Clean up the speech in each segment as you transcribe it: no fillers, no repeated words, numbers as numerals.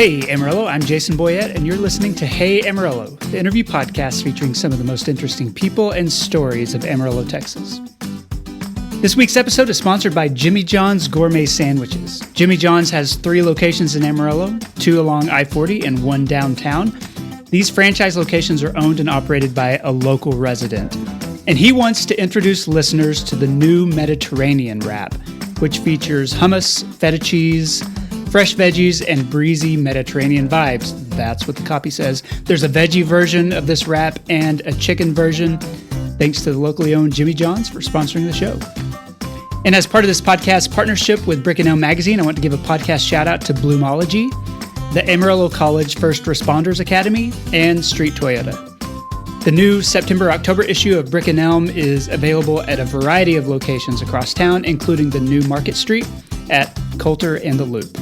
Hey Amarillo, I'm Jason Boyette, and you're listening to Hey Amarillo, the interview podcast featuring some of the most interesting people and stories of Amarillo, Texas. This week's episode is sponsored by Jimmy John's Gourmet Sandwiches. Jimmy John's has 3 locations in Amarillo, 2 along I-40 and 1 downtown. These franchise locations are owned and operated by a local resident. And he wants to introduce listeners to the new Mediterranean wrap, which features hummus, feta cheese, fresh veggies, and breezy Mediterranean vibes. That's what the copy says. There's a veggie version of this wrap and a chicken version. Thanks to the locally owned Jimmy John's for sponsoring the show. And as part of this podcast partnership with Brick and Elm Magazine, I want to give a podcast shout out to Bloomology, the Amarillo College First Responders Academy, and Street Toyota. The new September-October issue of Brick and Elm is available at a variety of locations across town, including the new Market Street at Coulter and the Loop.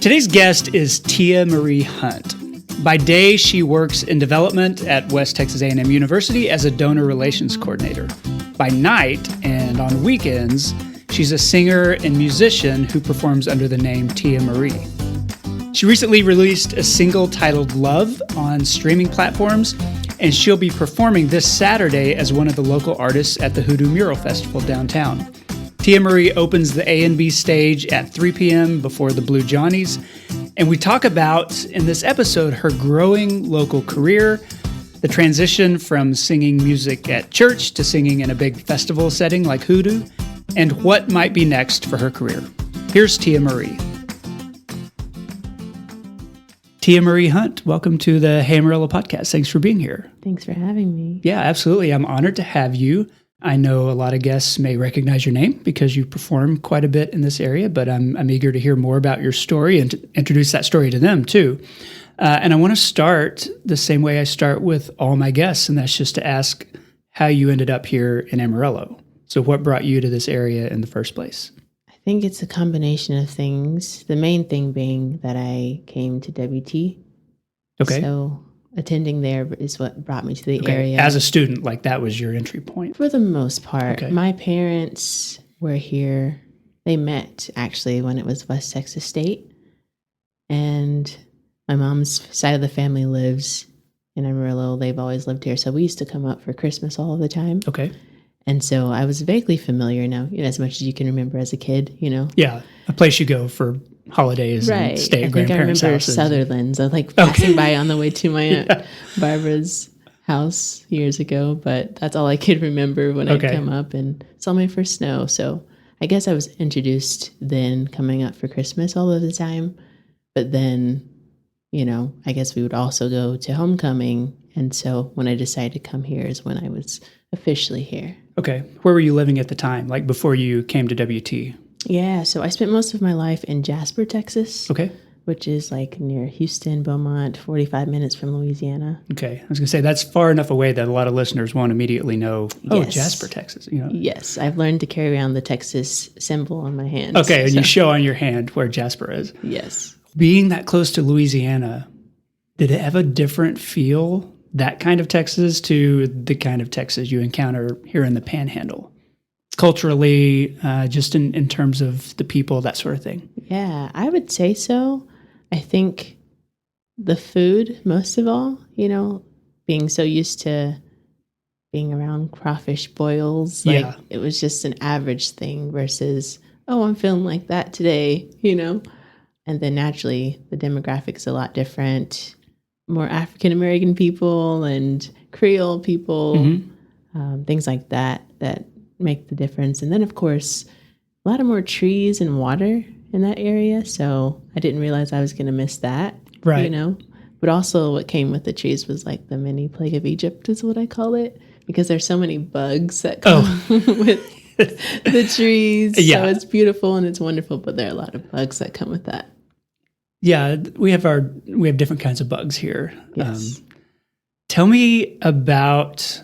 Today's guest is Tia Marie Hunt. By day, she works in development at West Texas A&M University as a donor relations coordinator. By night and on weekends, she's a singer and musician who performs under the name Tia Marie. She recently released a single titled Love on streaming platforms, and she'll be performing this Saturday as one of the local artists at the Hoodoo Mural Festival downtown. Tia Marie opens the A&B stage at 3 p.m. before the Blue Johnnies, and we talk about, in this episode, her growing local career, the transition from singing music at church to singing in a big festival setting like Hoodoo, and what might be next for her career. Here's Tia Marie. Tia Marie Hunt, welcome to the Hey Amarillo podcast. Thanks for being here. Thanks for having me. Yeah, absolutely. I'm honored to have you. I know a lot of guests may recognize your name because you perform quite a bit in this area, but I'm eager to hear more about your story and to introduce that story to them too. And I want to start the same way I start with all my guests, and that's just to ask how you ended up here in Amarillo. So what brought you to this area in the first place? I think it's a combination of things. The main thing being that I came to WT. Okay. So attending there is what brought me to the area. As a student, like that was your entry point? For the most part. Okay. My parents were here. They met actually when it was West Texas State. And my mom's side of the family lives in Amarillo. They've always lived here. So we used to come up for Christmas all the time. Okay. And so I was vaguely familiar now, as much as you can remember as a kid, Yeah, a place you go for holidays and stay at grandparents' houses. I remember Sutherland's. I was like passing by on the way to my Aunt Barbara's house years ago, but that's all I could remember when I'd come up and saw my first snow. So I guess I was introduced then coming up for Christmas all of the time. But then, I guess we would also go to homecoming. And so when I decided to come here is when I was officially here. Okay. Where were you living at the time, like before you came to WT? Yeah, so I spent most of my life in Jasper, Texas. Okay. Which is like near Houston, Beaumont, 45 minutes from Louisiana. Okay. I was going to say, that's far enough away that a lot of listeners won't immediately know, yes. Jasper, Texas. Yes, I've learned to carry around the Texas symbol on my hand. Okay, and you show on your hand where Jasper is. Yes. Being that close to Louisiana, did it have a different feel, that kind of Texas, to the kind of Texas you encounter here in the Panhandle? Culturally, just in terms of the people, that sort of thing. Yeah, I would say so. I think the food, most of all, being so used to being around crawfish boils, it was just an average thing versus, I'm feeling like that today, And then naturally, the demographics a lot different, more African-American people and Creole people, things like that make the difference. And then, of course, a lot of more trees and water in that area. So I didn't realize I was going to miss that, right? But also what came with the trees was like the mini plague of Egypt is what I call it, because there's so many bugs that come with the trees. Yeah. So it's beautiful and it's wonderful, but there are a lot of bugs that come with that. Yeah, we have different kinds of bugs here. Yes. Tell me about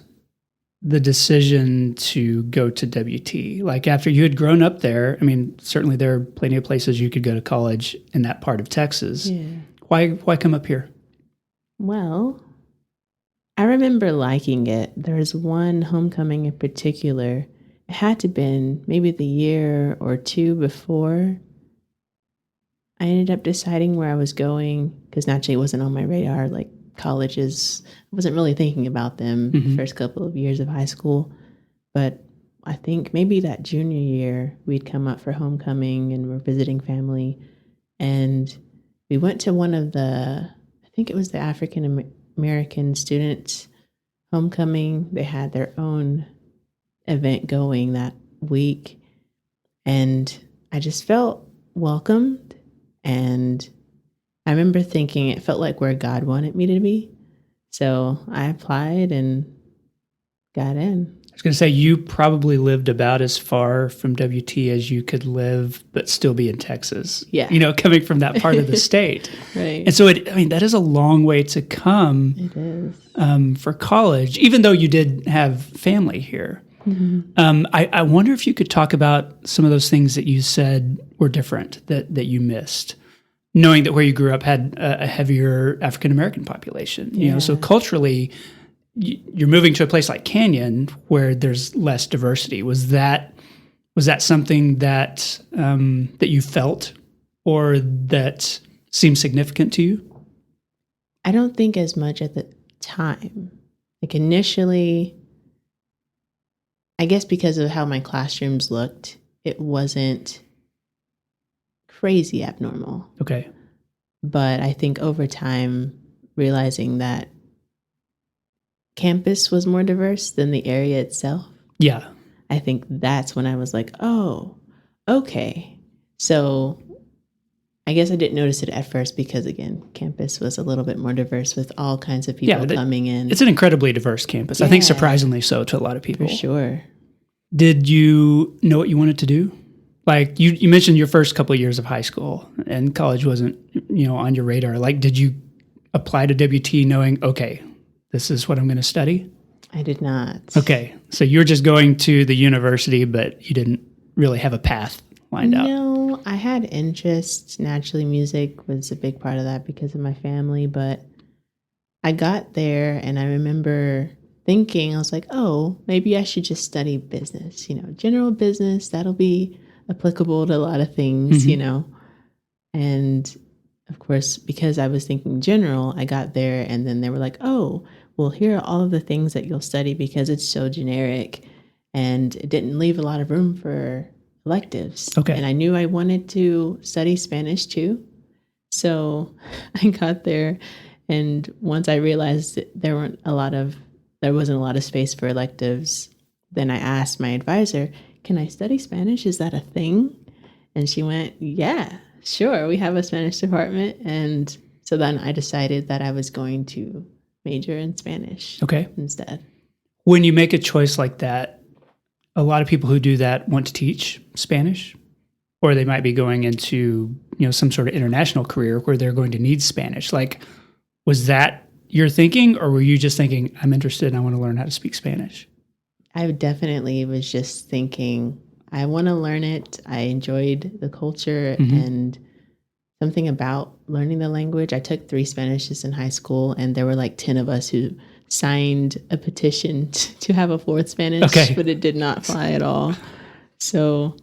the decision to go to WT. Like after you had grown up there, certainly there are plenty of places you could go to college in that part of Texas. Yeah. Why come up here? Well, I remember liking it. There was one homecoming in particular. It had to have been maybe the year or two before I ended up deciding where I was going because naturally it wasn't on my radar. Like colleges, I wasn't really thinking about them the first couple of years of high school. But I think maybe that junior year, we'd come up for homecoming and we're visiting family. And we went to one of I think it was the African American students' homecoming. They had their own event going that week. And I just felt welcomed. And I remember thinking it felt like where God wanted me to be. So I applied and got in. I was going to say, you probably lived about as far from WT as you could live, but still be in Texas. Yeah. Coming from that part of the state. Right. And so, that is a long way to come. It is. For college, even though you did have family here. Mm-hmm. I wonder if you could talk about some of those things that you said were different that you missed, knowing that where you grew up had a heavier African-American population. So culturally, you're moving to a place like Canyon where there's less diversity. Was that something that that you felt or that seemed significant to you? I don't think as much at the time. Like initially, I guess because of how my classrooms looked, it wasn't crazy abnormal. Okay. But I think over time, realizing that campus was more diverse than the area itself. Yeah. I think that's when I was like, oh, okay. So I guess I didn't notice it at first because, again, campus was a little bit more diverse with all kinds of people coming in. It's an incredibly diverse campus. I think surprisingly so to a lot of people. For sure. Did you know what you wanted to do? Like you mentioned your first couple of years of high school and college wasn't, on your radar. Like, did you apply to WT knowing, okay, this is what I'm going to study? I did not. Okay. So you're just going to the university, but you didn't really have a path lined out. No, I had interest. Naturally, music was a big part of that because of my family. But I got there and I remember thinking, I was like, oh, maybe I should just study business, general business. That'll be applicable to a lot of things, And of course, because I was thinking general, I got there and then they were like, oh, well, here are all of the things that you'll study because it's so generic. And it didn't leave a lot of room for electives. Okay. And I knew I wanted to study Spanish too. So I got there. And once I realized that there wasn't a lot of space for electives, then I asked my advisor, can I study Spanish? Is that a thing? And she went, yeah, sure. We have a Spanish department. And so then I decided that I was going to major in Spanish instead. When you make a choice like that, a lot of people who do that want to teach Spanish, or they might be going into, some sort of international career where they're going to need Spanish. Like, was that your thinking, or were you just thinking, I'm interested and I want to learn how to speak Spanish? I definitely was just thinking, I want to learn it. I enjoyed the culture and something about learning the language. I took 3 Spanishes in high school, and there were like 10 of us who signed a petition to have a 4th Spanish, but it did not fly at all. So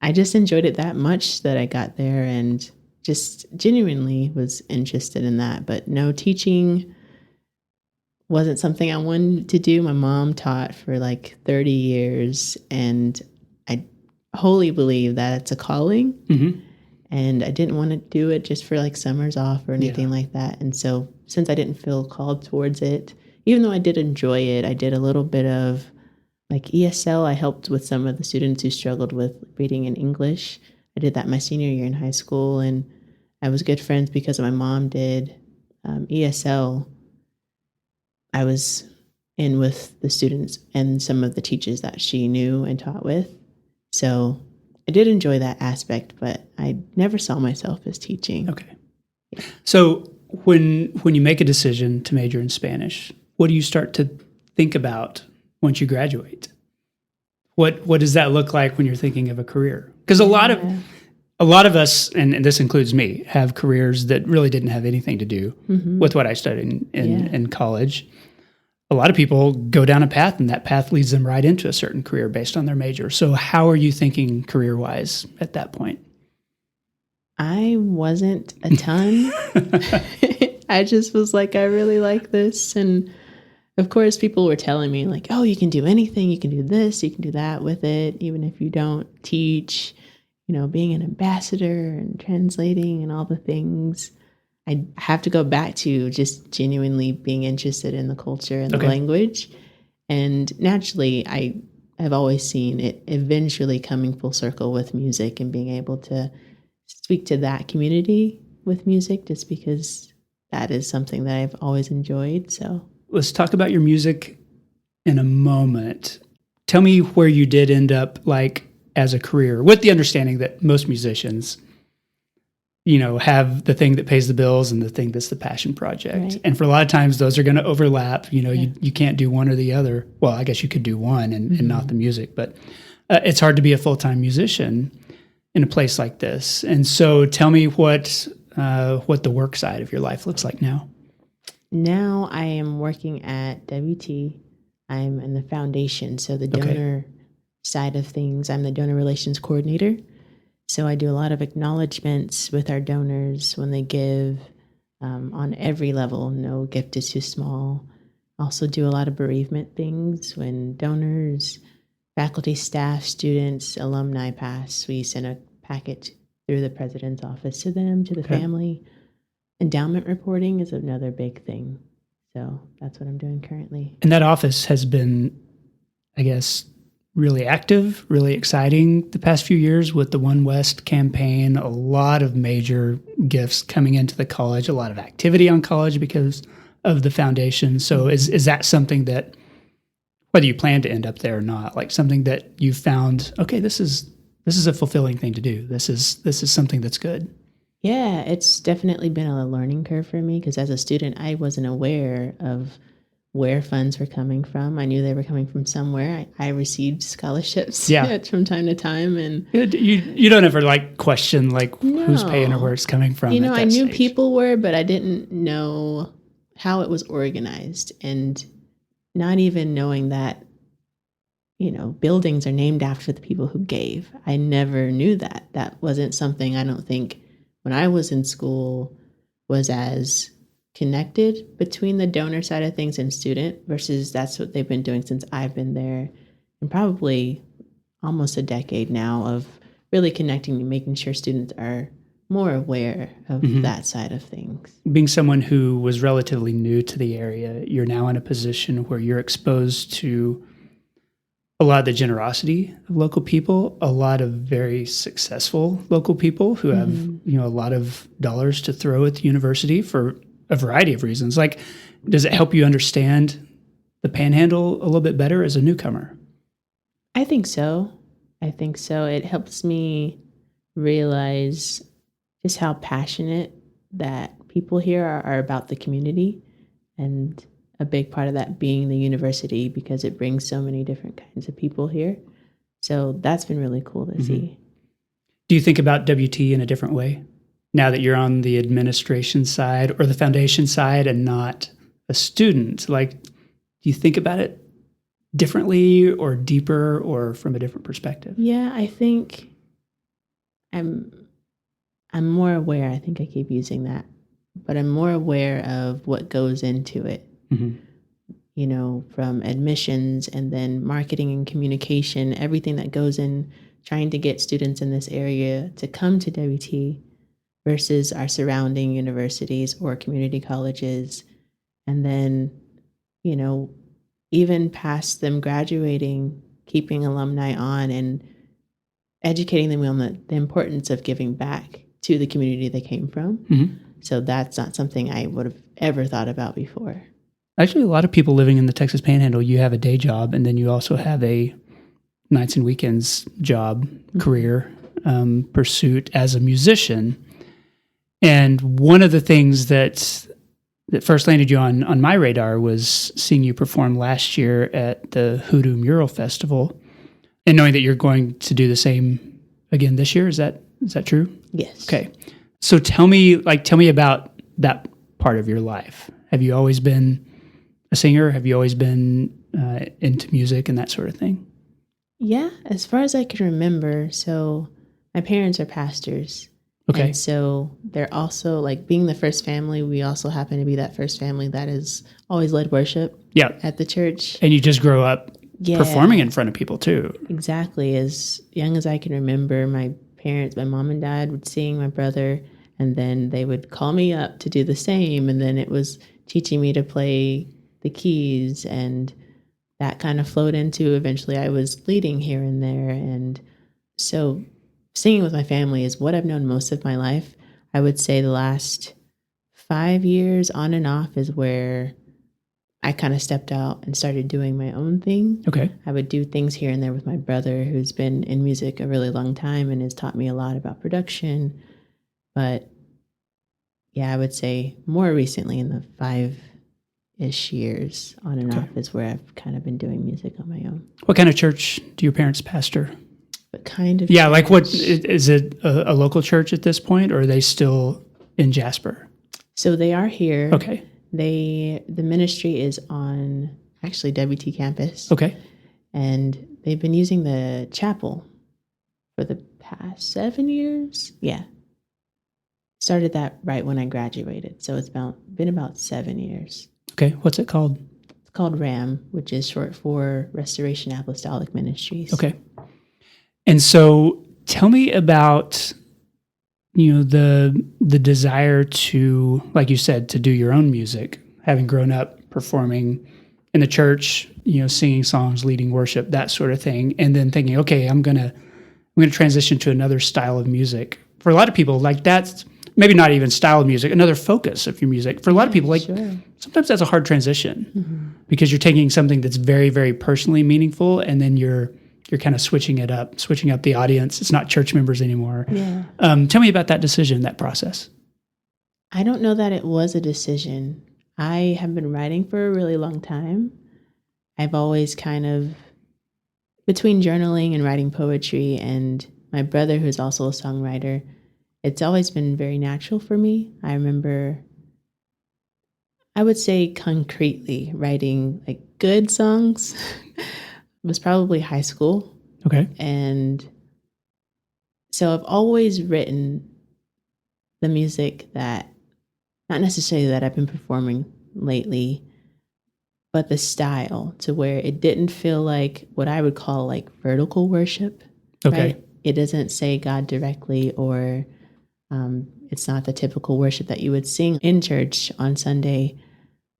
I just enjoyed it that much that I got there and just genuinely was interested in that. But no, teaching wasn't something I wanted to do. My mom taught for like 30 years, and I wholly believe that it's a calling. Mm-hmm. And I didn't want to do it just for like summers off or anything like that. And so since I didn't feel called towards it, even though I did enjoy it, I did a little bit of like ESL. I helped with some of the students who struggled with reading in English. I did that my senior year in high school, and I was good friends because my mom did ESL. I was in with the students and some of the teachers that she knew and taught with. So I did enjoy that aspect, but I never saw myself as teaching. Okay. Yeah. So when you make a decision to major in Spanish, what do you start to think about once you graduate? What does that look like when you're thinking of a career? Because a lot of us, and this includes me, have careers that really didn't have anything to do with what I studied in college. A lot of people go down a path, and that path leads them right into a certain career based on their major. So how are you thinking career-wise at that point? I wasn't a ton. I just was like, I really like this. And of course, people were telling me, like, oh, you can do anything. You can do this. You can do that with it, even if you don't teach, being an ambassador and translating and all the things. I have to go back to just genuinely being interested in the culture and the language. And naturally, I have always seen it eventually coming full circle with music and being able to speak to that community with music, just because that is something that I've always enjoyed. So let's talk about your music in a moment. Tell me where you did end up, like, as a career, with the understanding that most musicians, have the thing that pays the bills and the thing that's the passion project. Right. And for a lot of times, those are going to overlap. You can't do one or the other. Well, I guess you could do one and not the music, but it's hard to be a full-time musician in a place like this. And so tell me what the work side of your life looks like now. Now I am working at WT. I'm in the foundation, so the donor side of things. I'm the donor relations coordinator. So I do a lot of acknowledgments with our donors when they give on every level. No gift is too small. Also do a lot of bereavement things when donors, faculty, staff, students, alumni pass. We send a packet through the president's office to them, to the family. Endowment reporting is another big thing. So that's what I'm doing currently. And that office has been, I guess, really active, really exciting the past few years with the One West campaign, a lot of major gifts coming into the college, a lot of activity on college because of the foundation. So is that something that, whether you plan to end up there or not, like something that you found, okay, this is a fulfilling thing to do. This is something that's good. Yeah, it's definitely been a learning curve for me because as a student, I wasn't aware of where funds were coming from. I knew they were coming from somewhere. I received scholarships from time to time. And you don't ever question who's paying or where it's coming from. I knew people were, but I didn't know how it was organized. And not even knowing that, buildings are named after the people who gave. I never knew that. That wasn't something I don't think when I was in school was as connected between the donor side of things and student versus that's what they've been doing since I've been there and probably almost a decade now of really connecting and making sure students are more aware of that side of things. Being someone who was relatively new to the area, you're now in a position where you're exposed to a lot of the generosity of local people, a lot of very successful local people who have, a lot of dollars to throw at the university for a variety of reasons. Like, does it help you understand the Panhandle a little bit better as a newcomer? I think so. It helps me realize just how passionate that people here are about the community, and a big part of that being the university because it brings so many different kinds of people here. So that's been really cool to see. Do you think about WT in a different way now that you're on the administration side or the foundation side and not a student? Like, do you think about it differently or deeper or from a different perspective? Yeah, I think I'm more aware. I think I keep using that, but I'm more aware of what goes into it. From admissions and then marketing and communication, everything that goes in trying to get students in this area to come to WT versus our surrounding universities or community colleges. And then, even past them graduating, keeping alumni on and educating them on the importance of giving back to the community they came from. So that's not something I would have ever thought about before. Actually, a lot of people living in the Texas Panhandle, you have a day job and then you also have a nights and weekends job, career, pursuit as a musician. And one of the things that first landed you on my radar was seeing you perform last year at the Hoodoo Mural Festival and knowing that you're going to do the same again this year. Is that true? Yes. Okay. So tell me about that part of your life. Have you always been a singer? Have you always been into music and that sort of thing? Yeah, as far as I can remember. So my parents are pastors. Okay. And so they're also like being the first family. We also happen to be that first family that has always led worship Yeah. at the church. And you just grow up Yeah, performing in front of people too. exactly. As young as I can remember, my parents, my mom and dad would sing, my brother, and then they would call me up to do the same. And then it was teaching me to play the keys, and that kind of flowed into eventually I was leading here and there. And so singing with my family is what I've known most of my life. I would say the last 5 years on and off is where I kind of stepped out and started doing my own thing. Okay. I would do things here and there with my brother, who's been in music a really long time and has taught me a lot about production. But yeah, I would say more recently in the 5-ish years on and off is where I've kind of been doing music on my own. What kind of church do your parents pastor? But kind of. Yeah, like what is it a local church at this point, or are they still in Jasper? So they are here. Okay. The ministry is on actually WT campus. Okay. And they've been using the chapel for the past 7 years. Yeah. Started that right when I graduated. So it's been about 7 years. Okay. What's it called? It's called RAM, which is short for Restoration Apostolic Ministries. Okay. And so tell me about, the desire to, like you said, to do your own music, having grown up performing in the church, singing songs, leading worship, that sort of thing. And then thinking, okay, I'm going to transition to another style of music. For a lot of people, like that's maybe not even style of music, another focus of your music. For a lot of people, sometimes that's a hard transition because you're taking something that's very, very personally meaningful, and then you're kind of switching up the audience. It's not church members anymore. Yeah. Tell me about that decision, that process. I don't know that it was a decision. I have been writing for a really long time. I've always kind of, between journaling and writing poetry and my brother, who's also a songwriter, it's always been very natural for me. I remember, I would say concretely writing like good songs was probably high school. Okay. And so I've always written the music that, not necessarily that I've been performing lately, but the style to where it didn't feel like what I would call like vertical worship. Okay. Right? It doesn't say God directly, or it's not the typical worship that you would sing in church on Sunday.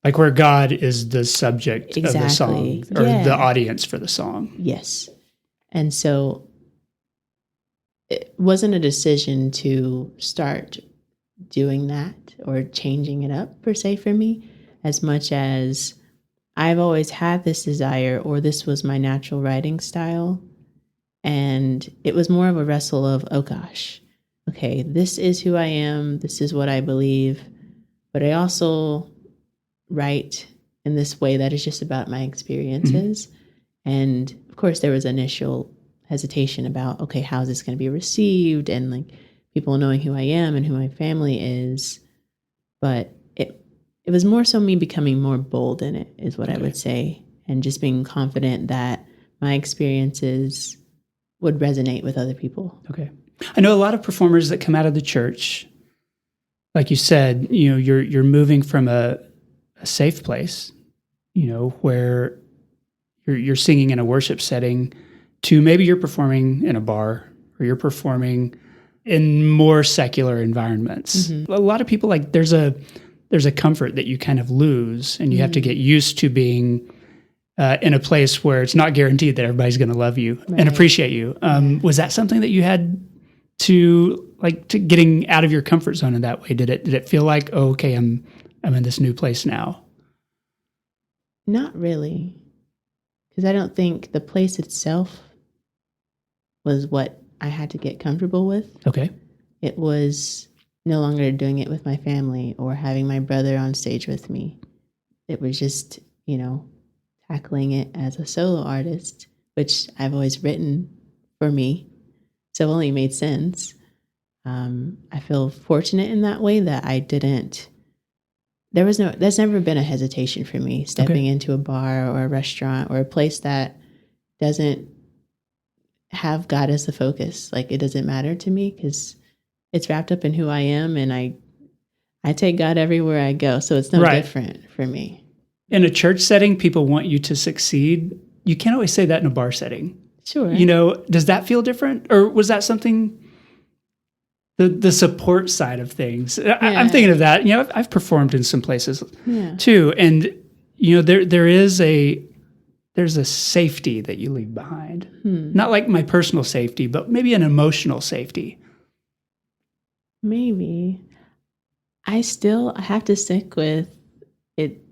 Like where God is the subject of the song, or the audience for the song. Yes. And so it wasn't a decision to start doing that or changing it up per se for me, as much as I've always had this desire, or this was my natural writing style. And it was more of a wrestle of, oh gosh, okay, this is who I am. This is what I believe. But I also write in this way that is just about my experiences. And of course, there was initial hesitation about, okay, how is this going to be received? And like people knowing who I am and who my family is. But it was more so me becoming more bold in it, is what I would say. And just being confident that my experiences would resonate with other people. Okay. I know a lot of performers that come out of the church, like you said, you're moving from a safe place, where you're singing in a worship setting, to maybe you're performing in a bar, or you're performing in more secular environments. A lot of people, like there's a comfort that you kind of lose, and you have to get used to being in a place where it's not guaranteed that everybody's going to love you and appreciate you. Was that something that you had to getting out of your comfort zone in that way? Did it feel like, oh, okay, I'm in this new place now? Not really, because I don't think the place itself was what I had to get comfortable with. Okay. It was no longer doing it with my family or having my brother on stage with me. It was just, tackling it as a solo artist, which I've always written for me. So it only made sense. I feel fortunate in that way that I didn't, there's never been a hesitation for me stepping into a bar or a restaurant or a place that doesn't have God as the focus. Like it doesn't matter to me, because it's wrapped up in who I am, and I take God everywhere I go. So it's no different for me. In a church setting, people want you to succeed. You can't always say that in a bar setting. Sure. Does that feel different? Or was that something, the support side of things? Yeah. I'm thinking of that. I've performed in some places too. And, there's a safety that you leave behind. Not like my personal safety, but maybe an emotional safety. Maybe. I have to stick with it.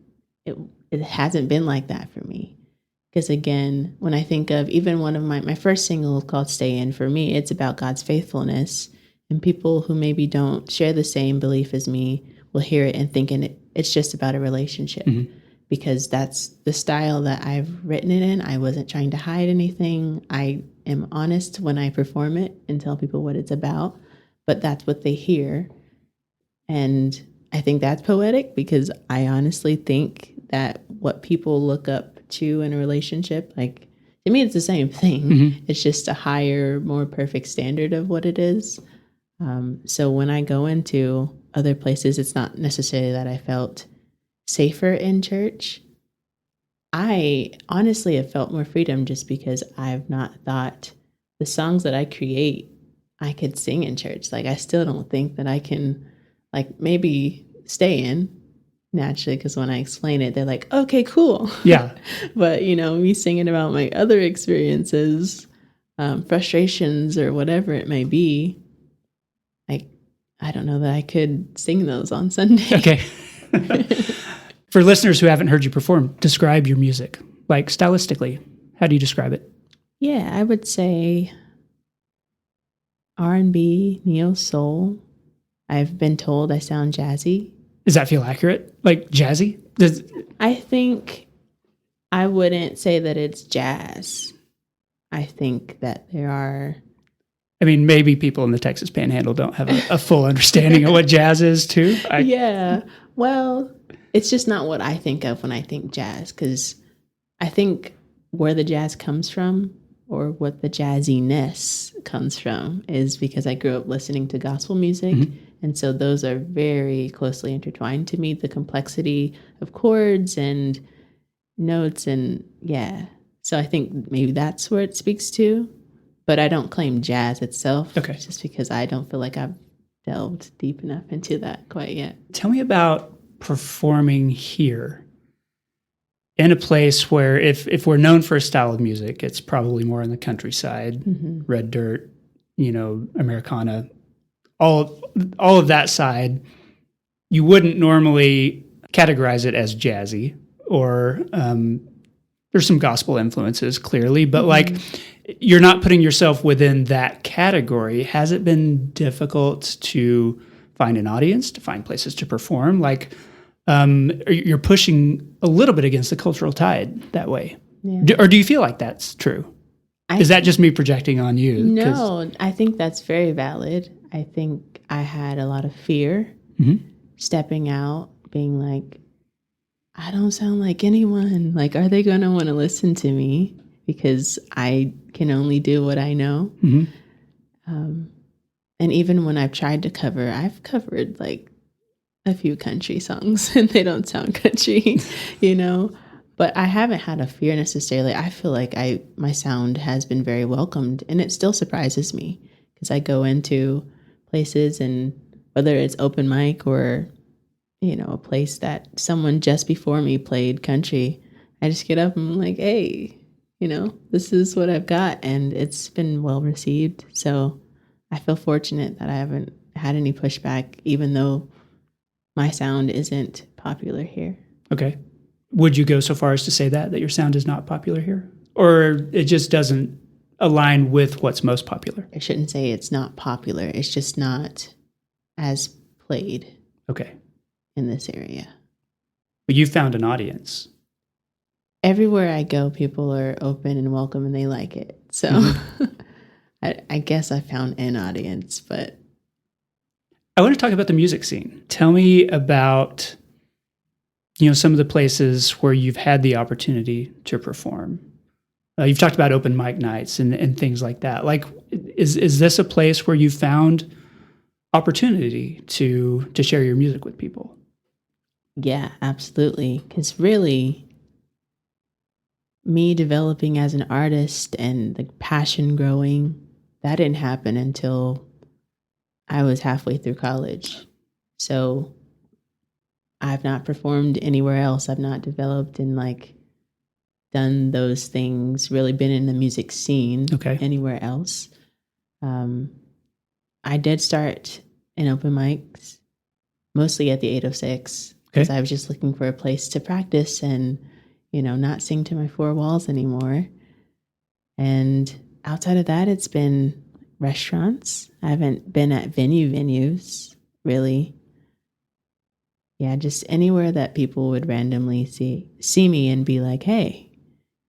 It hasn't been like that for me. Because again, when I think of even one of my first single called Stay In, for me, it's about God's faithfulness. And people who maybe don't share the same belief as me will hear it and think it's just about a relationship. Because that's the style that I've written it in. I wasn't trying to hide anything. I am honest when I perform it and tell people what it's about. But that's what they hear. And I think that's poetic, because I honestly think that what people look up to in a relationship, like, to me, it's the same thing. It's just a higher, more perfect standard of what it is. So when I go into other places, it's not necessarily that I felt safer in church. I honestly have felt more freedom just because I've not thought the songs that I create, I could sing in church. Like, I still don't think that I can, like, maybe stay in naturally, because when I explain it, they're like, okay, cool. Yeah. But, me singing about my other experiences, frustrations or whatever it may be, like, I don't know that I could sing those on Sunday. Okay. For listeners who haven't heard you perform, describe your music, like stylistically. How do you describe it? Yeah, I would say R&B, neo soul. I've been told I sound jazzy. Does that feel accurate? Like jazzy? I think I wouldn't say that it's jazz. I think that there are... maybe people in the Texas Panhandle don't have a full understanding of what jazz is too. Yeah. Well, it's just not what I think of when I think jazz, because I think where the jazz comes from, or what the jazziness comes from, is because I grew up listening to gospel music. And so those are very closely intertwined to me, the complexity of chords and notes. And so I think maybe that's where it speaks to. But I don't claim jazz itself, just because I don't feel like I've delved deep enough into that quite yet. Tell me about performing here in a place where if we're known for a style of music, it's probably more in the countryside, red dirt, Americana, all of that side. You wouldn't normally categorize it as jazzy, or there's some gospel influences clearly, but like, you're not putting yourself within that category. Has it been difficult to find an audience, to find places to perform? Like, you're pushing a little bit against the cultural tide that way. Yeah. Or do you feel like that's true? Is that just me projecting on you? No, I think that's very valid. I think I had a lot of fear stepping out, being like, I don't sound like anyone. Like, are they going to want to listen to me? Because I can only do what I know. And even when I've tried to cover, I've covered like a few country songs and they don't sound country, but I haven't had a fear necessarily. I feel like my sound has been very welcomed, and it still surprises me, because I go into places, and whether it's open mic or, a place that someone just before me played country, I just get up and I'm like, hey, this is what I've got, and it's been well received. So I feel fortunate that I haven't had any pushback, even though my sound isn't popular here. Okay. Would you go so far as to say that your sound is not popular here? Or it just doesn't align with what's most popular? I shouldn't say it's not popular. It's just not as played. Okay. In this area. But you found an audience. Everywhere I go, people are open and welcome, and they like it. So I guess I found an audience, but... I want to talk about the music scene. Tell me about, some of the places where you've had the opportunity to perform. You've talked about open mic nights and things like that. Like, is this a place where you found opportunity to share your music with people. Yeah, absolutely. Because really, me developing as an artist and the passion growing, that didn't happen until I was halfway through college. So I've not performed anywhere else. I've not developed and done those things, really been in the music scene anywhere else. I did start in open mics, mostly at the 806, because I was just looking for a place to practice and, not sing to my four walls anymore. And outside of that, it's been restaurants. I haven't been at venues, really. Yeah, just anywhere that people would randomly see me and be like, hey,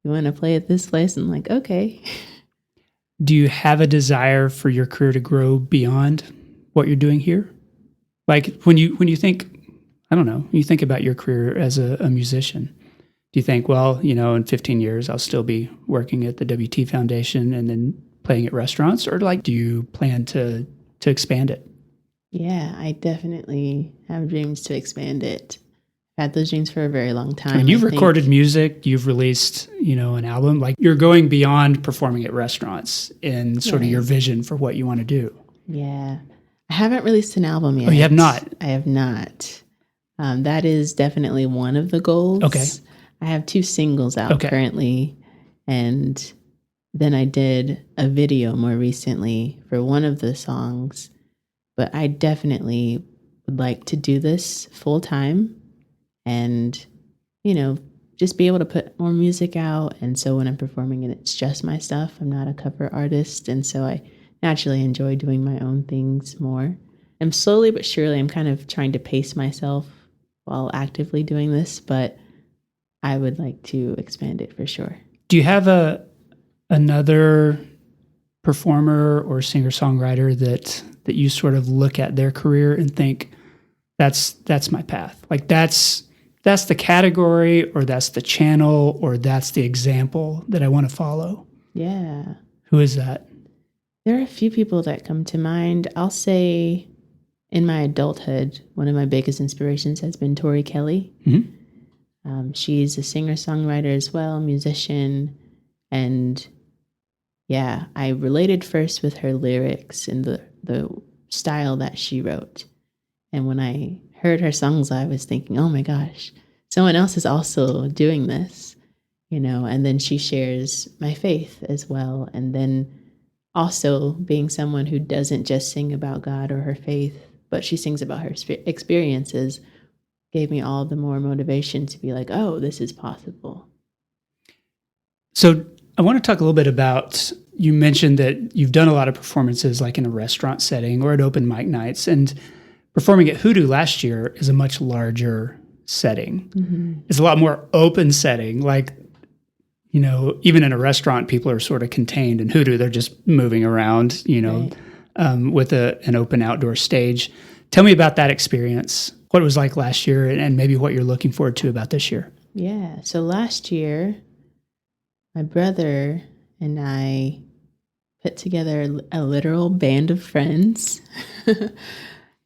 you want to play at this place? I'm like, okay. Do you have a desire for your career to grow beyond what you're doing here? Like when you think, I don't know, when you think about your career as a musician, do you think, well, in 15 years, I'll still be working at the WT Foundation and then playing at restaurants? Or do you plan to expand it? Yeah, I definitely have dreams to expand it. I've had those dreams for a very long time. I mean, you've recorded music, you've released, an album. You're going beyond performing at restaurants in sort of your vision for what you want to do. Yeah. I haven't released an album yet. Oh, you have not? I have not. That is definitely one of the goals. Okay. I have 2 singles out currently. And then I did a video more recently for one of the songs. But I definitely would like to do this full time and, just be able to put more music out. And so when I'm performing it, it's just my stuff. I'm not a cover artist. And so I naturally enjoy doing my own things more. And slowly but surely, I'm kind of trying to pace myself while actively doing this, but I would like to expand it for sure. Do you have another performer or singer-songwriter that you sort of look at their career and think, that's my path? That's the category, or that's the channel, or that's the example that I want to follow? Yeah. Who is that? There are a few people that come to mind. I'll say in my adulthood, one of my biggest inspirations has been Tori Kelly. Mm-hmm. She's a singer-songwriter as well, musician. And yeah, I related first with her lyrics and the style that she wrote. And when I heard her songs, I was thinking, oh my gosh, someone else is also doing this, and then she shares my faith as well. And then also being someone who doesn't just sing about God or her faith, but she sings about her experiences, gave me all the more motivation to be like, oh, this is possible. So I want to talk a little bit about, you mentioned that you've done a lot of performances in a restaurant setting or at open mic nights, and performing at Hoodoo last year is a much larger setting. Mm-hmm. It's a lot more open setting. Even in a restaurant, people are sort of contained. In Hoodoo, they're just moving around, with an open outdoor stage. Tell me about that experience, what it was like last year, and maybe what you're looking forward to about this year. Yeah. So last year, my brother and I put together a literal band of friends.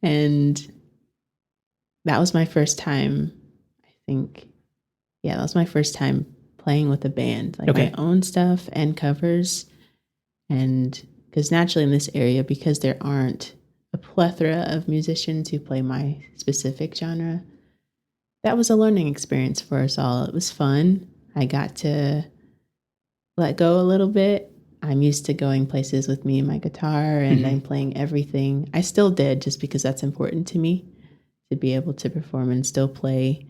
And that was my first time, I think. Yeah, that was my first time playing with a band, my own stuff and covers. And because naturally in this area, because there aren't a plethora of musicians who play my specific genre, that was a learning experience for us all. It was fun. I got to let go a little bit. I'm used to going places with me and my guitar, and I'm playing everything. I still did, just because that's important to me, to be able to perform and still play.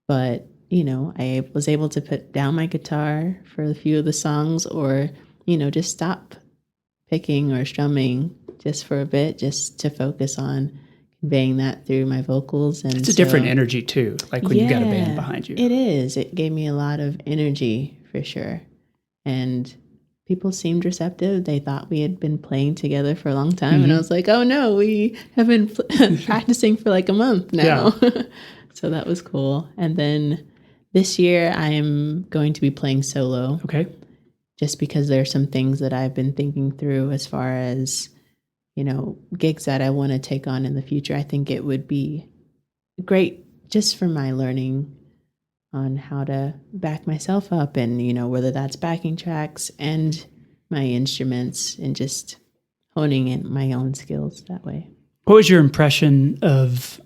But, I was able to put down my guitar for a few of the songs, or, just stop picking or strumming just for a bit, just to focus on conveying that through my vocals. And it's a different energy too, when you've got a band behind you. It is. It gave me a lot of energy for sure. And people seemed receptive. They thought we had been playing together for a long time. Mm-hmm. And I was like, oh no, we have been practicing for a month now. Yeah. So that was cool. And then this year I am going to be playing solo. Okay. Just because there are some things that I've been thinking through as far as, gigs that I want to take on in the future, I think it would be great just for my learning on how to back myself up and, whether that's backing tracks and my instruments and just honing in my own skills that way. What was your impression of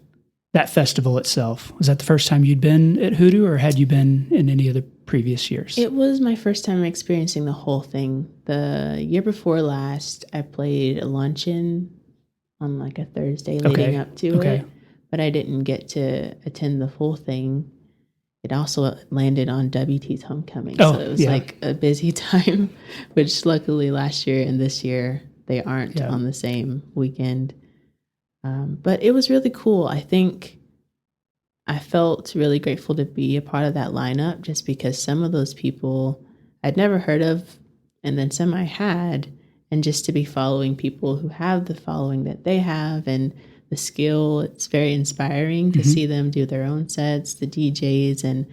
that festival itself? Was that the first time you'd been at Hoodoo, or had you been in any of the previous years? It was my first time experiencing the whole thing. The year before last, I played a luncheon on like a Thursday leading up to it, but I didn't get to attend the full thing. It also landed on WT's homecoming, so it was like a busy time, which luckily last year and this year they aren't on the same weekend. But it was really cool. I think I felt really grateful to be a part of that lineup just because some of those people I'd never heard of, and then some I had, and just to be following people who have the following that they have and the skill, it's very inspiring to see them do their own sets, the DJs, and,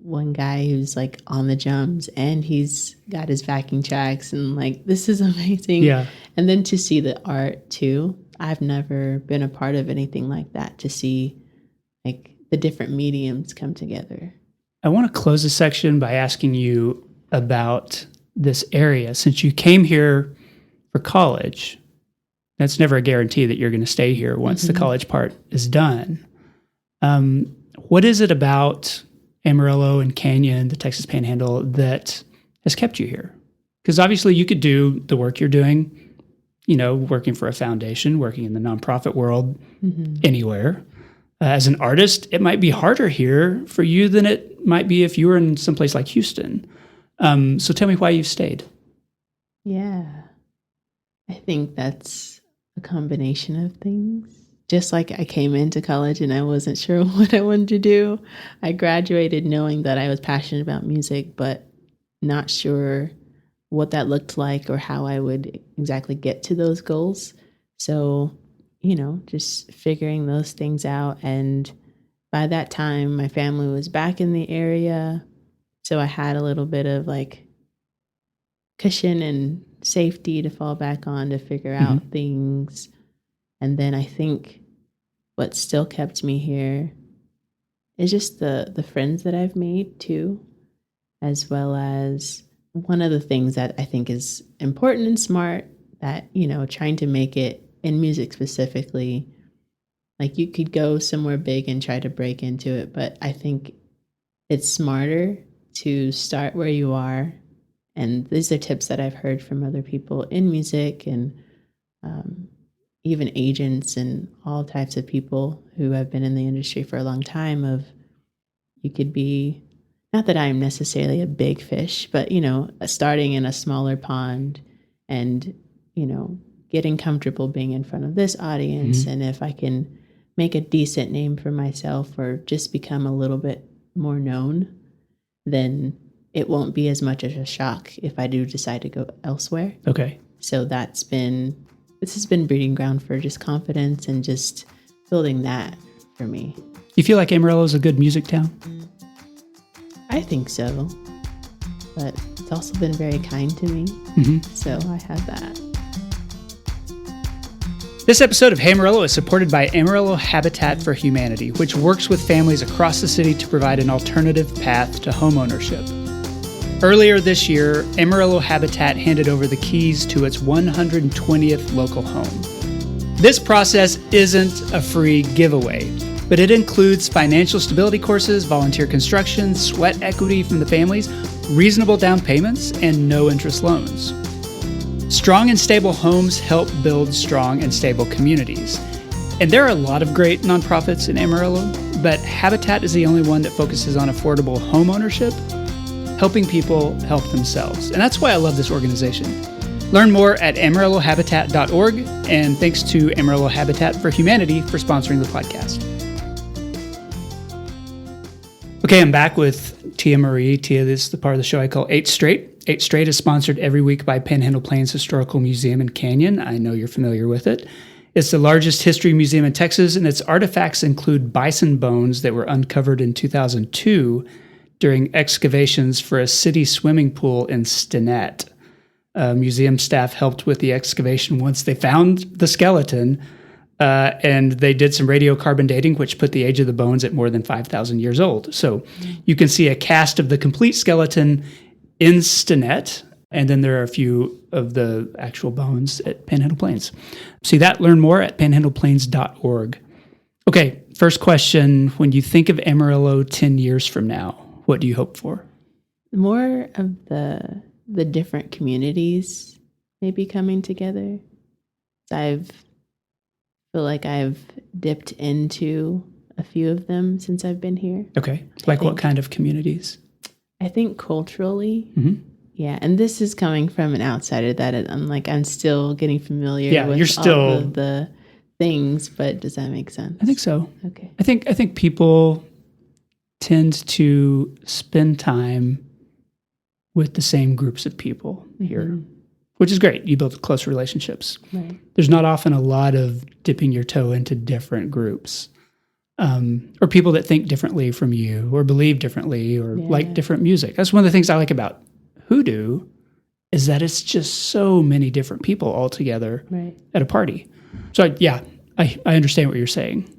one guy who's like on the drums and he's got his backing tracks and like, this is amazing. Yeah. And then to see the art too. I've never been a part of anything like that, to see like the different mediums come together. I want to close this section by asking you about this area. Since you came here for college, that's never a guarantee that you're going to stay here once the college part is done. What is it about Amarillo and Canyon, the Texas Panhandle, that has kept you here? Because obviously you could do the work you're doing, working for a foundation, working in the nonprofit world, anywhere. As an artist, it might be harder here for you than it might be if you were in someplace like Houston. So tell me why you've stayed. Yeah, I think that's a combination of things. Just like I came into college and I wasn't sure what I wanted to do. I graduated knowing that I was passionate about music, but not sure what that looked like or how I would exactly get to those goals. So, just figuring those things out. And by that time, my family was back in the area. So I had a little bit of like cushion and safety to fall back on to figure out things. And then I think what still kept me here is just the friends that I've made too, as well as one of the things that I think is important and smart that, trying to make it in music specifically, like you could go somewhere big and try to break into it, but I think it's smarter to start where you are. And these are tips that I've heard from other people in music and even agents and all types of people who have been in the industry for a long time of you could be, not that I'm necessarily a big fish, but, starting in a smaller pond and, getting comfortable being in front of this audience. And if I can make a decent name for myself or just become a little bit more known, then it won't be as much as a shock if I do decide to go elsewhere. Okay. So this has been breeding ground for just confidence and just building that for me. You feel like Amarillo is a good music town? I think so, but it's also been very kind to me. So I have that. This episode of Hey Amarillo is supported by Amarillo Habitat for Humanity, which works with families across the city to provide an alternative path to homeownership. Earlier this year, Amarillo Habitat handed over the keys to its 120th local home. This process isn't a free giveaway, but it includes financial stability courses, volunteer construction, sweat equity from the families, reasonable down payments, and no interest loans. Strong and stable homes help build strong and stable communities. And there are a lot of great nonprofits in Amarillo, but Habitat is the only one that focuses on affordable home ownership, helping people help themselves. And that's why I love this organization. Learn more at amarillohabitat.org, and thanks to Amarillo Habitat for Humanity for sponsoring the podcast. Okay, I'm back with Tia Marie. Tia, this is the part of the show I call 8 Straight. 8 Straight is sponsored every week by Panhandle Plains Historical Museum in Canyon. I know you're familiar with it. It's the largest history museum in Texas, and its artifacts include bison bones that were uncovered in 2002 during excavations for a city swimming pool in Stinnett. Museum staff helped with the excavation once they found the skeleton, and they did some radiocarbon dating, which put the age of the bones at more than 5,000 years old. So you can see a cast of the complete skeleton in Stinnett, and then there are a few of the actual bones at Panhandle Plains. See that, learn more at panhandleplains.org. Okay, first question. When you think of Amarillo 10 years from now, what do you hope for? More of the different communities maybe coming together. I feel like I've dipped into a few of them since I've been here. Okay, like what kind of communities? I think culturally, yeah. And this is coming from an outsider that I'm still getting familiar with you're still all of the things, but does that make sense? I think so. Okay. I think people tend to spend time with the same groups of people here, which is great. You build close relationships. Right. There's not often a lot of dipping your toe into different groups, or people that think differently from you or believe differently or like different music. That's one of the things I like about Hoodoo is that it's just so many different people all together at a party. So I understand what you're saying.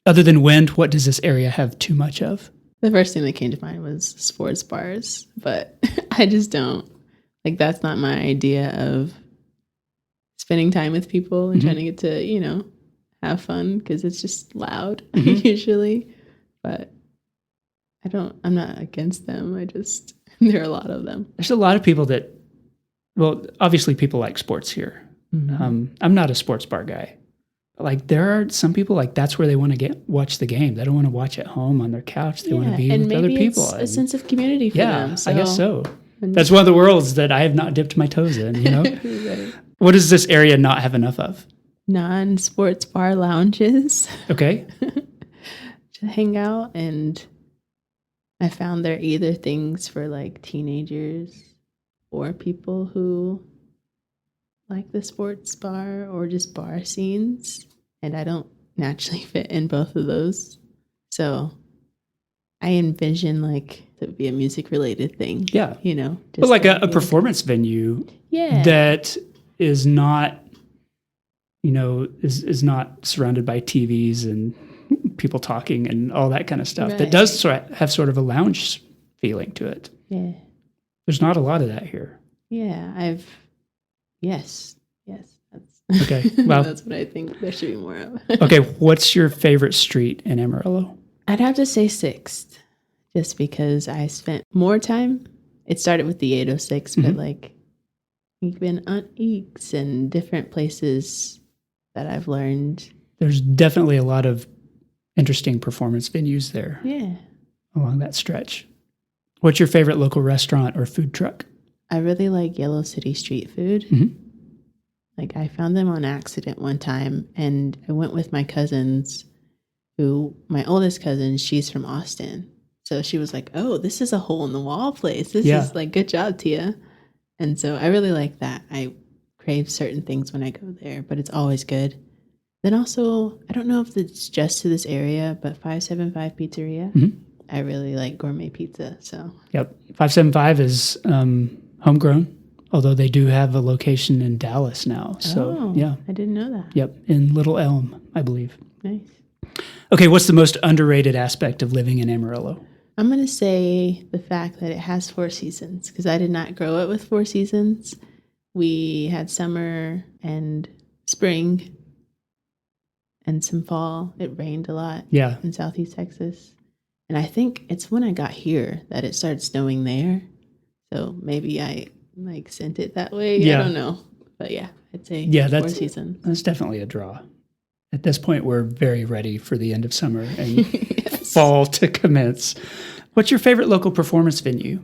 Other than wind, what does this area have too much of? The first thing that came to mind was sports bars, but I just don't. That's not my idea of spending time with people and trying to get to, have fun, because it's just loud usually. But I'm not against them. There are a lot of them. There's a lot of people that, obviously people like sports here. I'm not a sports bar guy. There are some people that's where they want to watch the game. They don't want to watch at home on their couch. They want to be with other people. It's a sense of community for them. I guess so. That's one of the worlds that I have not dipped my toes in, Right. What does this area not have enough of? Non-sports bar lounges. Okay. To hang out, and I found they're either things for teenagers or people who like the sports bar or just bar scenes, and I don't naturally fit in both of those. So I envision it would be a music related thing. Yeah. But a performance venue that is not, is not surrounded by TVs and people talking and all that kind of stuff. Right. That does have sort of a lounge feeling to it. Yeah. There's not a lot of that here. Yeah, Yes. That's okay. Well, that's what I think there should be more of. Okay, what's your favorite street in Amarillo? I'd have to say 6th, just because I spent more time. It started with the 806, but even on Eeks and different places that I've learned. There's definitely a lot of interesting performance venues there. Yeah. Along that stretch. What's your favorite local restaurant or food truck? I really like Yellow City Street Food. I found them on accident one time, and I went with my cousins, my oldest cousin, she's from Austin. So she was like, oh, this is a hole in the wall place. This is good job, Tia. And so I really like that. I crave certain things when I go there, but it's always good. Then also, I don't know if it's just to this area, but 575 Pizzeria. I really like gourmet pizza. So yep, 575 is homegrown, although they do have a location in Dallas now. So I didn't know that. Yep, in Little Elm, I believe. Nice. Okay, what's the most underrated aspect of living in Amarillo? I'm going to say the fact that it has 4 seasons, because I did not grow up with 4 seasons. We had summer and spring and some fall. It rained a lot in Southeast Texas. And I think it's when I got here that it started snowing there. So maybe I sent it that way. I don't know. But I'd say 4 seasons. That's definitely a draw. At this point, we're very ready for the end of summer and fall to commence. What's your favorite local performance venue?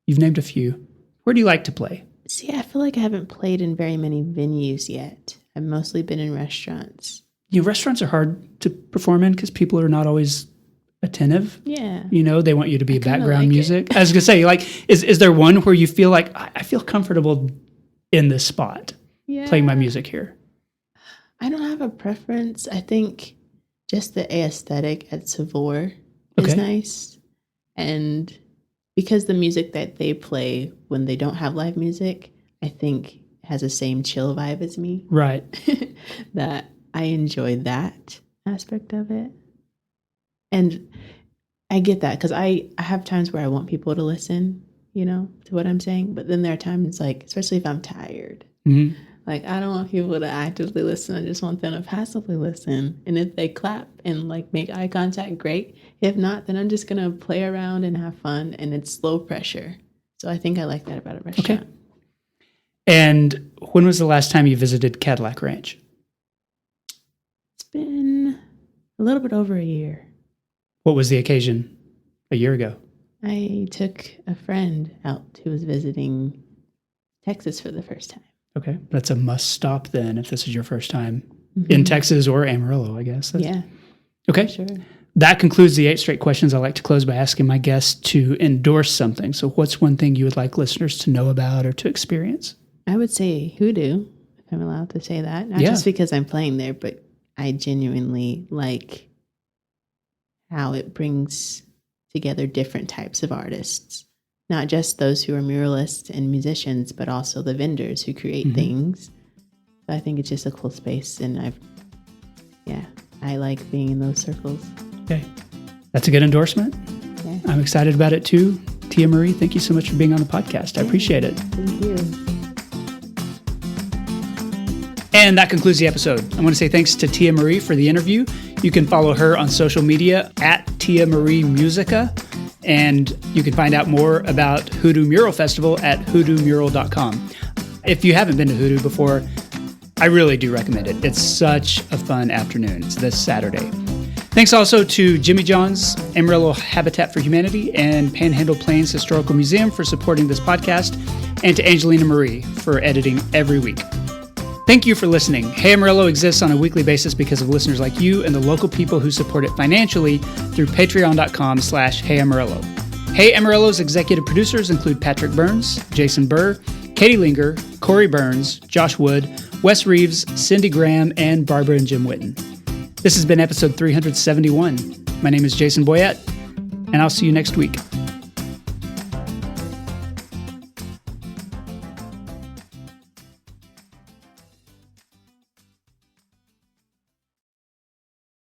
You've named a few. Where do you like to play? See, I feel like I haven't played in very many venues yet. I've mostly been in restaurants. Restaurants are hard to perform in because people are not always attentive. Yeah. They want you to be background music. I was going to say, is there one where you feel like, I feel comfortable in this spot playing my music here? I don't have a preference. I think just the aesthetic at Savor is nice. And because the music that they play when they don't have live music, I think has the same chill vibe as me. Right. That I enjoy that aspect of it. And I get that because I have times where I want people to listen, to what I'm saying. But then there are times like, especially if I'm tired, like I don't want people to actively listen. I just want them to passively listen. And if they clap and like make eye contact, great. If not, then I'm just going to play around and have fun. And it's low pressure. So I think I like that about a restaurant. Okay. And when was the last time you visited Cadillac Ranch? It's been a little bit over a year. What was the occasion a year ago? I took a friend out who was visiting Texas for the first time. Okay. That's a must stop then if this is your first time in Texas or Amarillo, I guess. Yeah. Okay. Sure. That concludes the 8 straight questions I like to close by asking my guests to endorse something. So what's one thing you would like listeners to know about or to experience? I would say Hoodoo, if I'm allowed to say that. Not just because I'm playing there, but I genuinely like how it brings together different types of artists. Not just those who are muralists and musicians, but also the vendors who create things. So I think it's just a cool space, and I like being in those circles. Okay. That's a good endorsement. Yeah. I'm excited about it too. Tia Marie, thank you so much for being on the podcast. I appreciate it. Thank you. And that concludes the episode. I want to say thanks to Tia Marie for the interview. You can follow her on social media at Tia Marie Musica. And you can find out more about Hoodoo Mural Festival at hoodoomural.com. If you haven't been to Hoodoo before, I really do recommend it. It's such a fun afternoon. It's this Saturday. Thanks also to Jimmy John's, Amarillo Habitat for Humanity, and Panhandle Plains Historical Museum for supporting this podcast, and to Angelina Marie for editing every week. Thank you for listening. Hey Amarillo exists on a weekly basis because of listeners like you and the local people who support it financially through patreon.com/Hey Amarillo. Hey Amarillo's executive producers include Patrick Burns, Jason Burr, Katie Linger, Corey Burns, Josh Wood, Wes Reeves, Cindy Graham, and Barbara and Jim Witten. This has been episode 371. My name is Jason Boyette, and I'll see you next week.